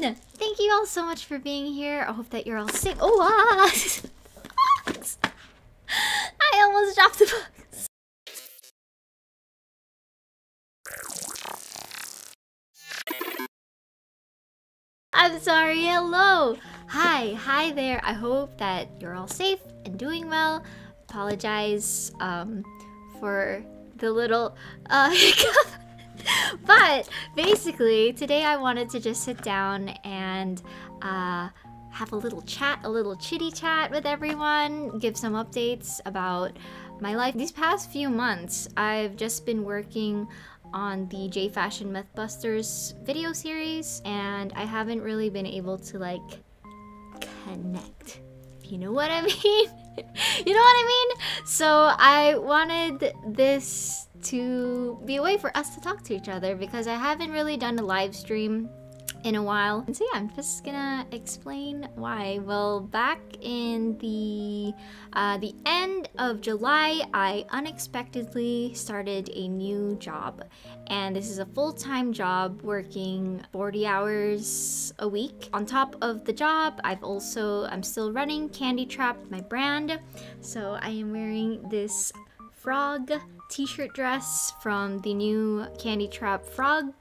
everyone! Thank you all so much for being here. I hope that you're all safe. Oh, I almost dropped the books. I'm sorry. Hello. Hi there. I hope that you're all safe and doing well. Apologize for the little hiccup. But basically, today I wanted to just sit down and have a little chat, a little chitty chat with everyone, give some updates about my life. These past few months, I've just been working on the J Fashion Mythbusters video series, and I haven't really been able to like connect, if you know what I mean. You know what I mean? So I wanted this to be a way for us to talk to each other because I haven't really done a live stream in a while. And so yeah, I'm just gonna explain why. Well, back in the end of July, I unexpectedly started a new job. And this is a full-time job working 40 hours a week. On top of the job, I'm still running Candy Trap, my brand. So I am wearing this frog t-shirt dress from the new Candy Trap Froggers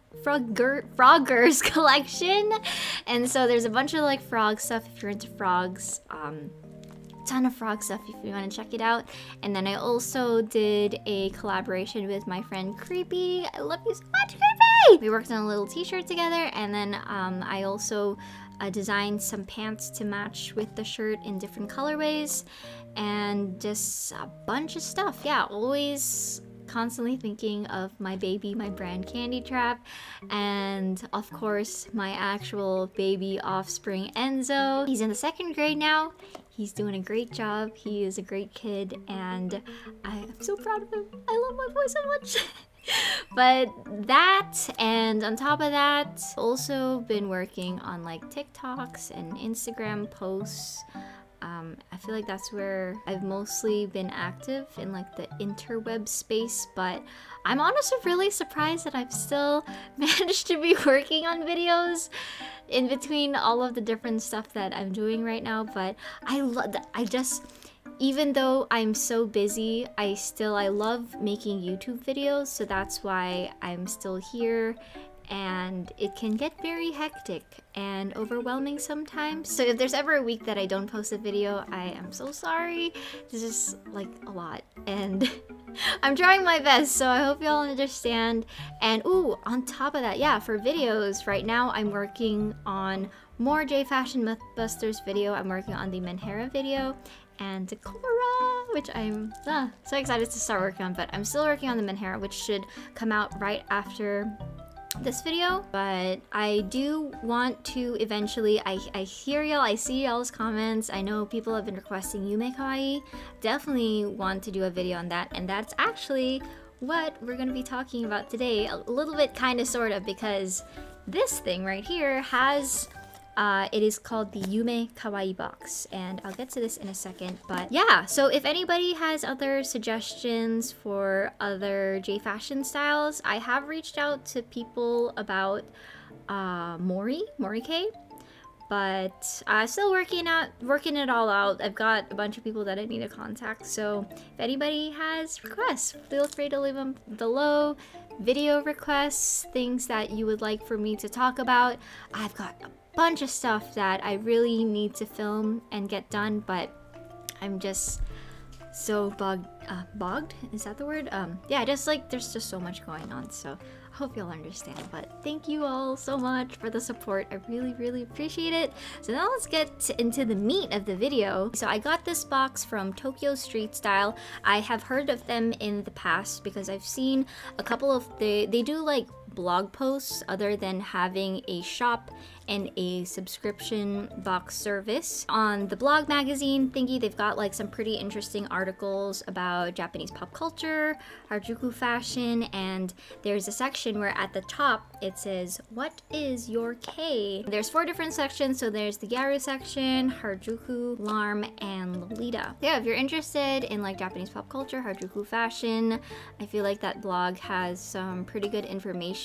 collection. And so there's a bunch of like frog stuff if you're into frogs. Ton of frog stuff if you want to check it out. And then I also did a collaboration with my friend Creepy. I love you so much, Creepy! We worked on a little t-shirt together, and then I also designed some pants to match with the shirt in different colorways, and just a bunch of stuff. Yeah, always constantly thinking of my baby, my brand Candy Trap, and of course my actual baby offspring Enzo. He's in the 2nd grade now. He's doing a great job. He is a great kid, and I'm so proud of him. I love my boy so much. But that, and on top of that, also been working on like TikToks and Instagram posts. I feel like that's where I've mostly been active in like the interweb space, but I'm honestly really surprised that I've still managed to be working on videos in between all of the different stuff that I'm doing right now. But even though I'm so busy, I love making YouTube videos, so that's why I'm still here. And it can get very hectic and overwhelming sometimes. So if there's ever a week that I don't post a video, I am so sorry. This is like a lot, and I'm trying my best, so I hope y'all understand. And ooh, on top of that, yeah, for videos, right now I'm working on more J Fashion Mythbusters video. I'm working on the Menhera video and Decora, which I'm so excited to start working on, but I'm still working on the Menhera, which should come out right after this video. But I do want to eventually, I hear y'all, I see y'all's comments. I know people have been requesting Yume Kawaii. Definitely want to do a video on that, and that's actually what we're gonna be talking about today. A little bit, kind of, sort of, because this thing right here has it is called the Yume Kawaii Box, and I'll get to this in a second. But yeah, so if anybody has other suggestions for other J Fashion styles, I have reached out to people about Mori K, but I'm still working it all out. I've got a bunch of people that I need to contact, so if anybody has requests, feel free to leave them below. Video requests, things that you would like for me to talk about. I've got a bunch of stuff that I really need to film and get done, but I'm just so bogged? Is that the word? Yeah, just like there's just so much going on, so I hope you'll understand. But thank you all so much for the support. I really appreciate it. So now let's get into the meat of the video. So I got this box from Tokyo Street Style. I have heard of them in the past because I've seen a couple of they do like blog posts other than having a shop and a subscription box service. On the blog magazine thingy, they've got like some pretty interesting articles about Japanese pop culture, Harajuku fashion, and there's a section where at the top it says, "What is your K?" There's 4 different sections, so there's the Gyaru section, Harajuku, Larm, and Lolita. Yeah, if you're interested in like Japanese pop culture, Harajuku fashion, I feel like that blog has some pretty good information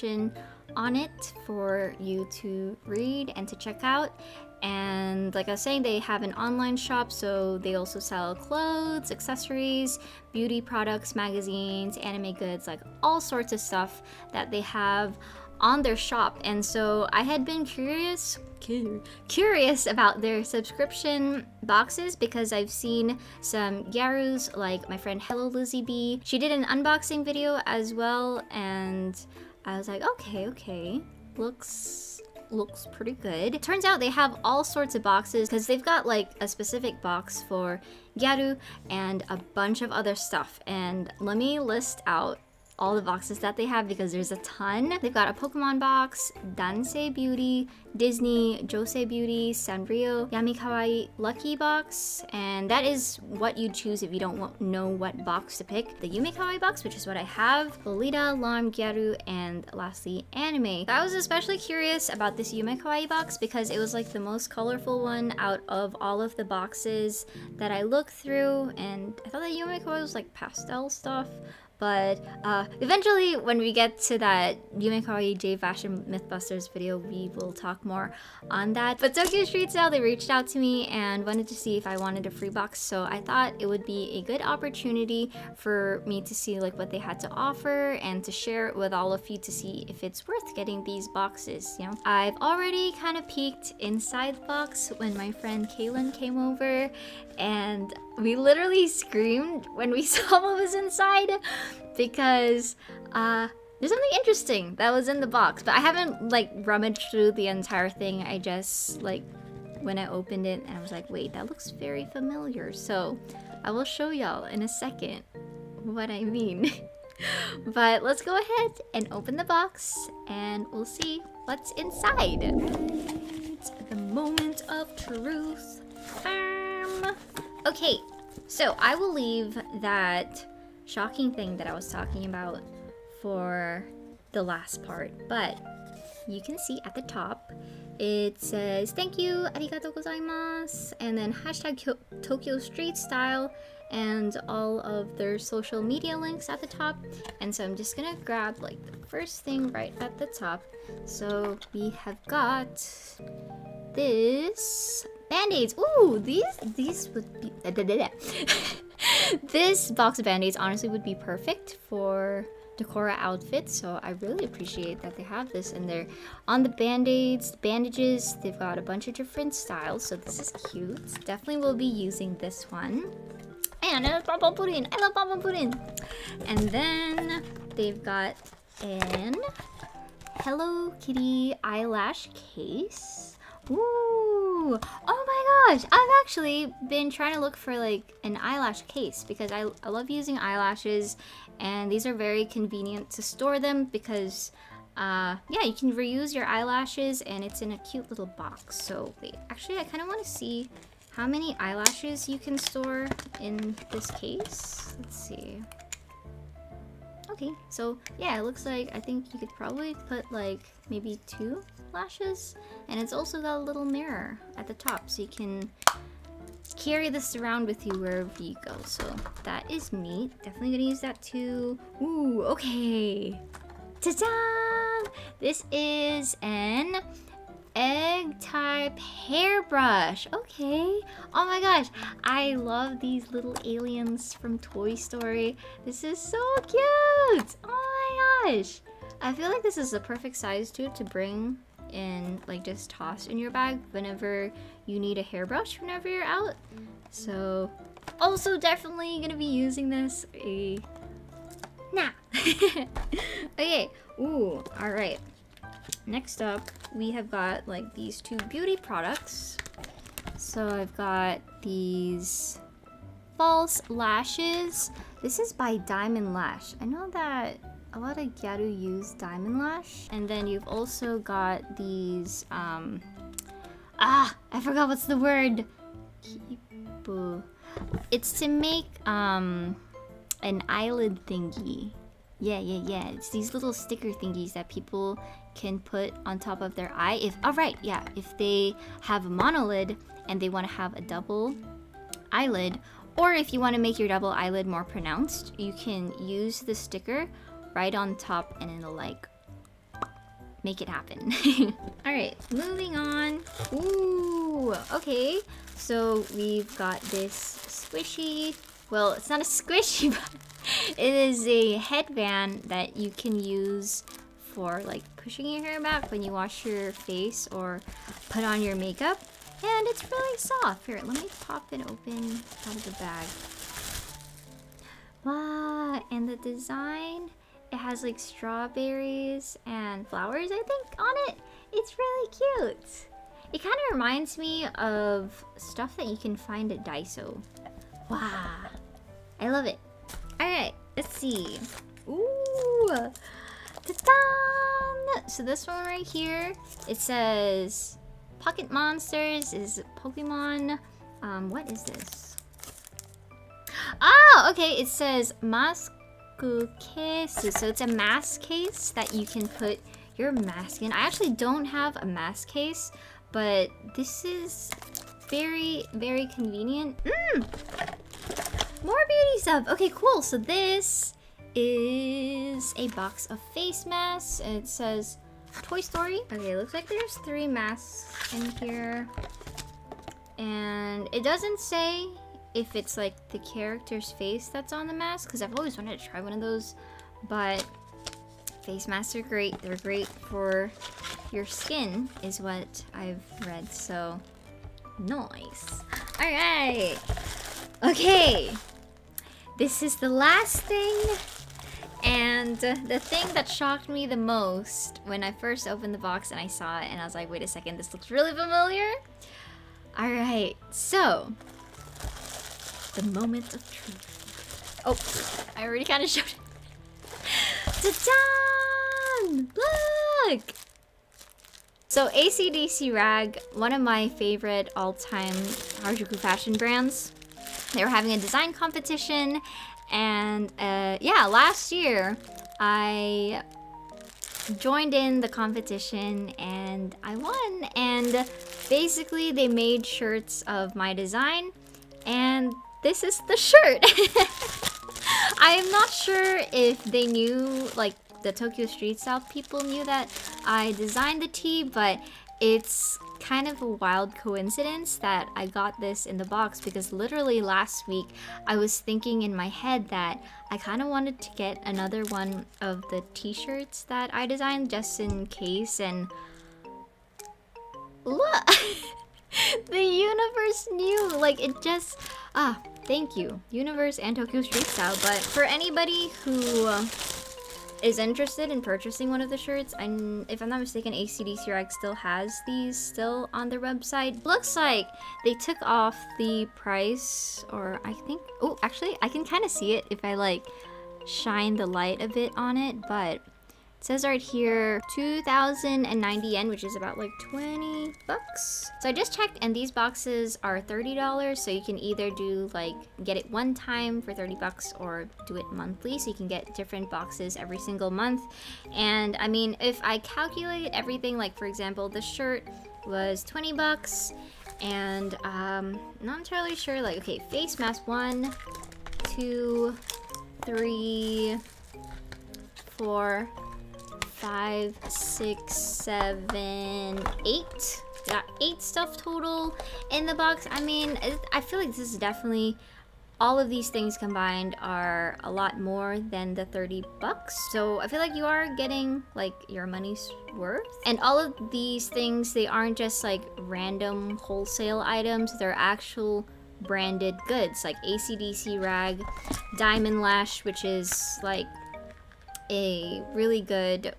on it for you to read and to check out. And like I was saying, they have an online shop, so they also sell clothes, accessories, beauty products, magazines, anime goods, like all sorts of stuff that they have on their shop. And so I had been curious about their subscription boxes because I've seen some gyarus, like my friend Hello Lizzie B. She did an unboxing video as well, and I was like, okay, looks pretty good. Turns out they have all sorts of boxes because they've got like a specific box for gyaru and a bunch of other stuff. And let me list out all the boxes that they have because there's a ton. They've got a Pokemon box, Dansei Beauty, Disney, Josei Beauty, Sanrio, Yume Kawaii Lucky Box, and that is what you choose if you don't know what box to pick. The Yume Kawaii Box, which is what I have, Lolita, Lam, Gyaru, and lastly, Anime. I was especially curious about this Yume Kawaii Box because it was like the most colorful one out of all of the boxes that I looked through, and I thought that Yume Kawaii was like pastel stuff. But eventually, when we get to that Yume Kawaii J Fashion Mythbusters video, we will talk more on that. But Tokyo Street Style, they reached out to me and wanted to see if I wanted a free box. So I thought it would be a good opportunity for me to see like what they had to offer and to share it with all of you to see if it's worth getting these boxes, you know? I've already kind of peeked inside the box when my friend Kaylin came over, and we literally screamed when we saw what was inside because there's something interesting that was in the box, but I haven't like rummaged through the entire thing. I just like when I opened it and I was like, wait, that looks very familiar. So I will show y'all in a second what I mean. But let's go ahead and open the box and we'll see what's inside. It's the moment of truth. Okay, so I will leave that shocking thing that I was talking about for the last part, but you can see at the top it says thank you, arigatou gozaimasu, and then hashtag Tokyo Street Style and all of their social media links at the top. And so I'm just gonna grab like the first thing right at the top. So we have got this Band-Aids. Ooh, these would be this box of Band-Aids honestly would be perfect for Decora outfits, so I really appreciate that they have this in there. On the Band-Aids, the bandages, they've got a bunch of different styles, so this is cute. Definitely will be using this one. And I love Papa Pudding! I love Papa Pudding! And then they've got an Hello Kitty eyelash case. Ooh! Oh my gosh! I've actually been trying to look for like an eyelash case because I love using eyelashes, and these are very convenient to store them because yeah, you can reuse your eyelashes and it's in a cute little box. So wait, actually I kind of want to see how many eyelashes you can store in this case. Let's see. Okay, so yeah, it looks like I think you could probably put like maybe 2 lashes, and it's also got a little mirror at the top so you can carry this around with you wherever you go. So that is neat. Definitely gonna use that too. Ooh, okay. Ta-da! This is an egg type hairbrush. Okay. Oh my gosh, I love these little aliens from Toy Story. This is so cute. Oh my gosh, I feel like this is the perfect size too to bring in, like just toss in your bag whenever you need a hairbrush whenever you're out. So also definitely gonna be using this. Nah. Okay. Ooh, all right. Next up, we have got like these 2 beauty products. So I've got these false lashes. This is by Diamond Lash. I know that a lot of gyaru use Diamond Lash. And then you've also got these, I forgot what's the word. It's to make an eyelid thingy. Yeah. It's these little sticker thingies that people can put on top of their eye. If they have a monolid and they want to have a double eyelid, or if you want to make your double eyelid more pronounced, you can use the sticker right on top and it'll like make it happen. Alright, moving on. Ooh, okay. So we've got this squishy. Well, it's not a squishy, but it is a headband that you can use for like pushing your hair back when you wash your face or put on your makeup. And it's really soft. Here, let me pop it open out of the bag. Wow, and the design, it has like strawberries and flowers, I think, on it. It's really cute. It kind of reminds me of stuff that you can find at Daiso. Wow, I love it. All right, let's see. Ooh, ta-da! So this one right here, it says Pocket Monsters is Pokemon. What is this? Oh, okay, it says Mask case. So it's a mask case that you can put your mask in. I actually don't have a mask case, but this is very, very convenient. More beauty stuff. Okay, cool. So this is a box of face masks. And it says Toy Story. Okay, looks like there's 3 masks in here. And it doesn't say if it's like the character's face that's on the mask, because I've always wanted to try one of those. But face masks are great. They're great for your skin, is what I've read. So nice. All right. Okay. This is the last thing. And the thing that shocked me the most when I first opened the box and I saw it, and I was like, wait a second, this looks really familiar. All right, so the moment of truth. Oh, I already kind of showed it. Ta-da! Look! So AC/DC Rag, one of my favorite all-time Harajuku fashion brands. They were having a design competition, and yeah, last year I joined in the competition and I won. And basically they made shirts of my design, and this is the shirt. I am not sure if they knew, like the Tokyo Street Style people knew that I designed the tee, but it's kind of a wild coincidence that I got this in the box, because literally last week I was thinking in my head that I kind of wanted to get another one of the t-shirts that I designed just in case. And look, the universe knew, like it just, thank you, Universe and Tokyo Street Style. But for anybody who is interested in purchasing one of the shirts, and if I'm not mistaken, AC/DC Rag still has these still on their website. Looks like they took off the price, or I think, oh, actually I can kind of see it if I like shine the light a bit on it, but it says right here 2,090 yen, which is about like 20 bucks. So I just checked, and these boxes are $30, so you can either do like get it one time for 30 bucks or do it monthly, so you can get different boxes every single month. And I mean, if I calculate everything, like for example, the shirt was 20 bucks, and not entirely sure, like, okay, face mask 1, 2, 3, 4, 5, 6, 7, 8. Got 8 stuff total in the box. I mean, I feel like this is definitely, all of these things combined are a lot more than the 30 bucks. So I feel like you are getting like your money's worth. And all of these things, they aren't just like random wholesale items. They're actual branded goods, like AC/DC Rag, Diamond Lash, which is like a really good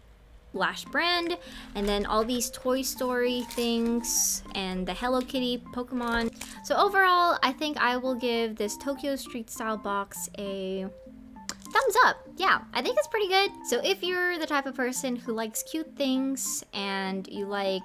lash brand, and then all these Toy Story things and the Hello Kitty Pokemon. So overall, I think I will give this Tokyo Street Style box a thumbs up. Yeah, I think it's pretty good. So if you're the type of person who likes cute things and you like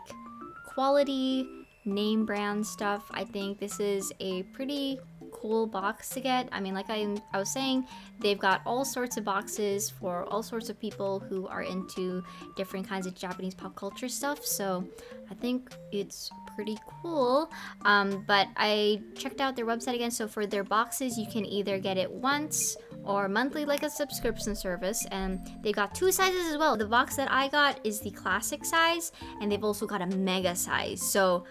quality name brand stuff, I think this is a pretty cool box to get. I mean, like I was saying, they've got all sorts of boxes for all sorts of people who are into different kinds of Japanese pop culture stuff, so I think it's pretty cool. But I checked out their website again, so for their boxes you can either get it once or monthly like a subscription service, and they got 2 sizes as well. The box that I got is the classic size, and they've also got a mega size. So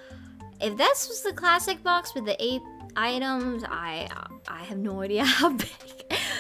if this was the classic box with the 8 items, I have no idea how big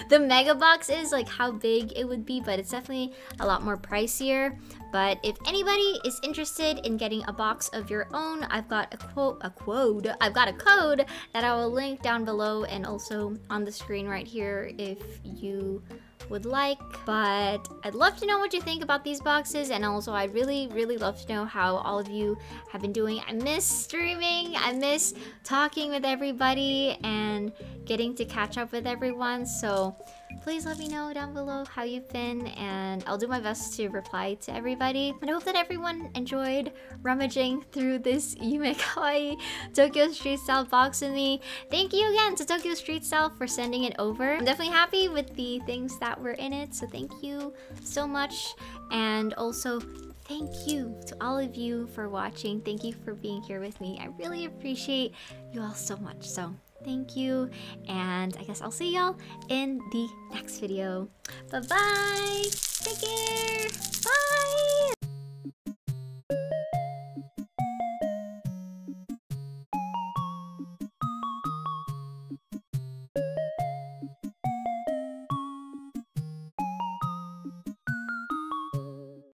the mega box is, like how big it would be, but it's definitely a lot more pricier. But if anybody is interested in getting a box of your own, I've got a code that I will link down below and also on the screen right here if you would like. But I'd love to know what you think about these boxes, and also I'd really love to know how all of you have been doing. I miss streaming, I miss talking with everybody and getting to catch up with everyone, so please let me know down below how you've been, and I'll do my best to reply to everybody. And I hope that everyone enjoyed rummaging through this Yume Kawaii Tokyo Street Style box with me. Thank you again to Tokyo Street Style for sending it over. I'm definitely happy with the things that were in it, so thank you so much. And also, thank you to all of you for watching. Thank you for being here with me. I really appreciate you all so much. So thank you, and I guess I'll see y'all in the next video. Bye-bye! Take care! Bye!